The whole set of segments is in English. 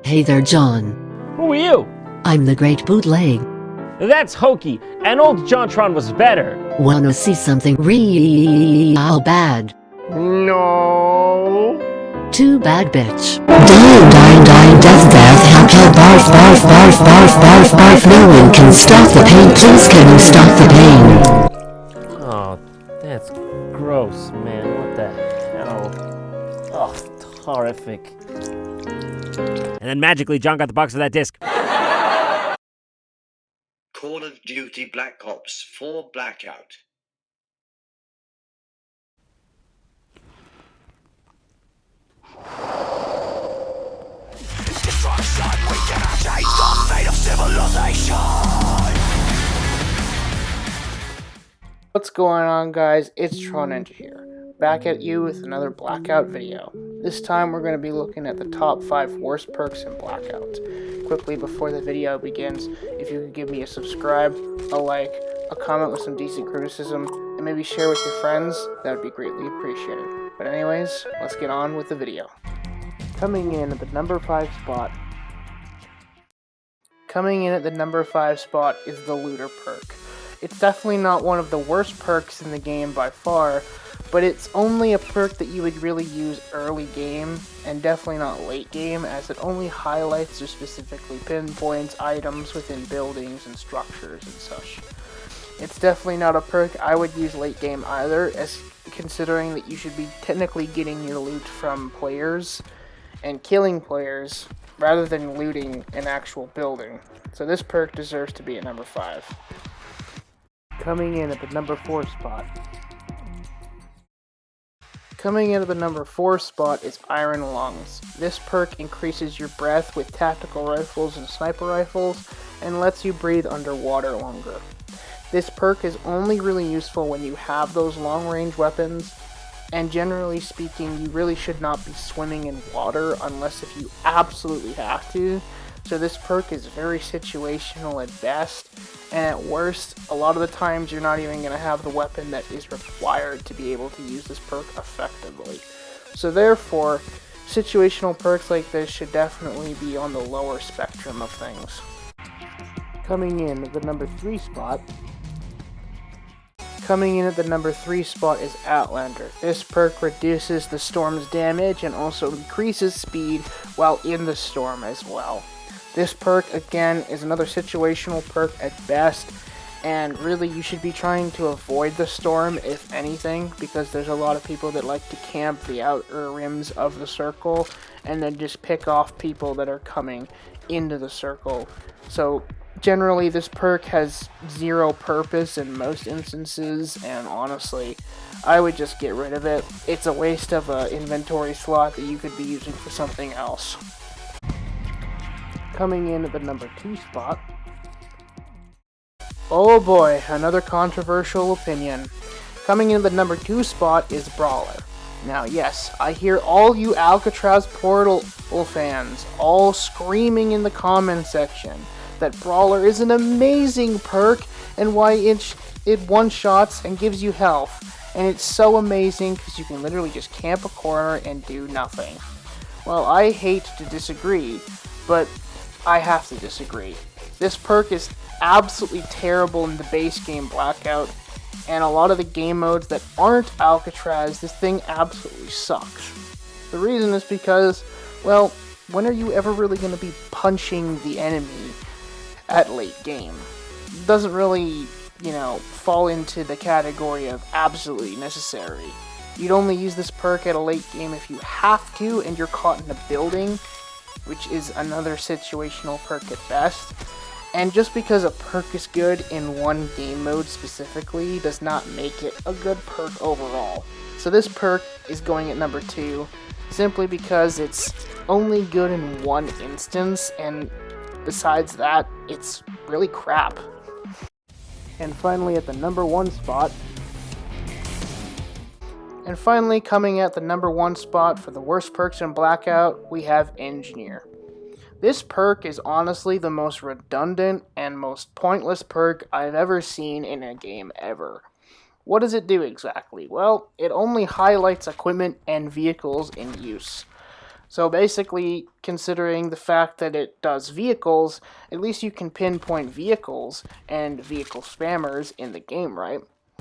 Hey there, John. Who are you? I'm the Great Bootleg. That's hokey, and old JonTron was better. Wanna see something real bad? No. Too bad, bitch. Dying, death, how can barf, no one can stop the pain, please can you stop the pain? Oh, that's gross, man. What the hell? Oh, horrific. And then magically, John got the box of that disc. Call of Duty Black Ops 4 Blackout. What's going on, guys? It's Tron Ninja here, back at you with another Blackout video. This time we're going to be looking at the top 5 worst perks in Blackout. Quickly before the video begins, if you could give me a subscribe, a like, a comment with some decent criticism, and maybe share with your friends, that would be greatly appreciated. But anyways, let's get on with the video. Coming in at the number 5 spot is the Looter perk. It's definitely not one of the worst perks in the game by far, but it's only a perk that you would really use early game, and definitely not late game, as it only highlights or specifically pinpoints items within buildings and structures and such. It's definitely not a perk I would use late game either, as considering that you should be technically getting your loot from players and killing players rather than looting an actual building. So this perk deserves to be at number 5. Coming in at the number 4 spot is Iron Lungs. This perk increases your breath with tactical rifles and sniper rifles and lets you breathe underwater longer. This perk is only really useful when you have those long range weapons, and generally speaking you really should not be swimming in water unless if you absolutely have to. So this perk is very situational at best, and at worst, a lot of the times you're not even going to have the weapon that is required to be able to use this perk effectively. So therefore, situational perks like this should definitely be on the lower spectrum of things. Coming in at the number 3 spot is Outlander. This perk reduces the storm's damage and also increases speed while in the storm as well. This perk, again, is another situational perk at best, and really you should be trying to avoid the storm, if anything, because there's a lot of people that like to camp the outer rims of the circle, and then just pick off people that are coming into the circle. So, generally, this perk has zero purpose in most instances, and honestly, I would just get rid of it. It's a waste of an inventory slot that you could be using for something else. Coming in at the number 2 spot. Oh boy, another controversial opinion. Coming in at the number 2 spot is Brawler. Now yes, I hear all you Alcatraz Portal fans all screaming in the comment section that Brawler is an amazing perk and why it one-shots and gives you health. And it's so amazing because you can literally just camp a corner and do nothing. Well, I hate to disagree, but I have to disagree. This perk is absolutely terrible in the base game Blackout, and a lot of the game modes that aren't Alcatraz, this thing absolutely sucks. The reason is because, well, when are you ever really going to be punching the enemy at late game? It doesn't really, fall into the category of absolutely necessary. You'd only use this perk at a late game if you have to and you're caught in a building, which is another situational perk at best. And just because a perk is good in one game mode specifically does not make it a good perk overall. So this perk is going at number 2, simply because it's only good in one instance, and besides that, it's really crap. And finally at the number 1 spot, coming at the number 1 spot for the worst perks in Blackout, we have Engineer. This perk is honestly the most redundant and most pointless perk I've ever seen in a game ever. What does it do exactly? Well, it only highlights equipment and vehicles in use. So basically, considering the fact that it does vehicles, at least you can pinpoint vehicles and vehicle spammers in the game, right?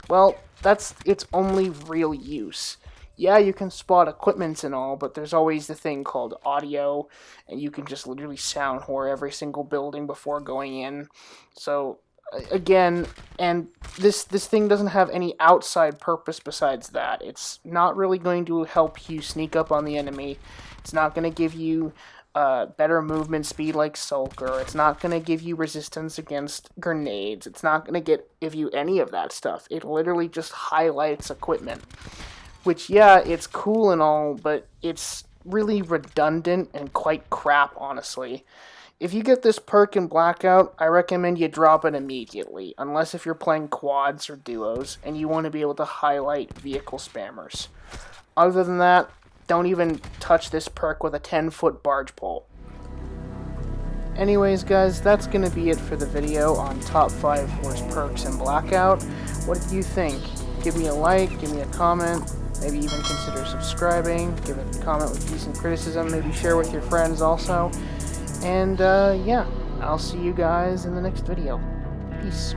Well, that's its only real use. Yeah, you can spot equipments and all, but there's always the thing called audio, and you can just literally sound whore every single building before going in. So, again, and this thing doesn't have any outside purpose besides that. It's not really going to help you sneak up on the enemy. It's not going to give you better movement speed like Sulker. It's not going to give you resistance against grenades. It's not going to give you any of that stuff. It literally just highlights equipment. Which, yeah, it's cool and all, but it's really redundant and quite crap, honestly. If you get this perk in Blackout, I recommend you drop it immediately, unless if you're playing quads or duos, and you want to be able to highlight vehicle spammers. Other than that, don't even touch this perk with a 10-foot barge pole. Anyways, guys, that's going to be it for the video on top 5 worst perks in Blackout. What did you think? Give me a like, give me a comment, maybe even consider subscribing, give a comment with decent criticism, maybe share with your friends also. And, yeah, I'll see you guys in the next video. Peace.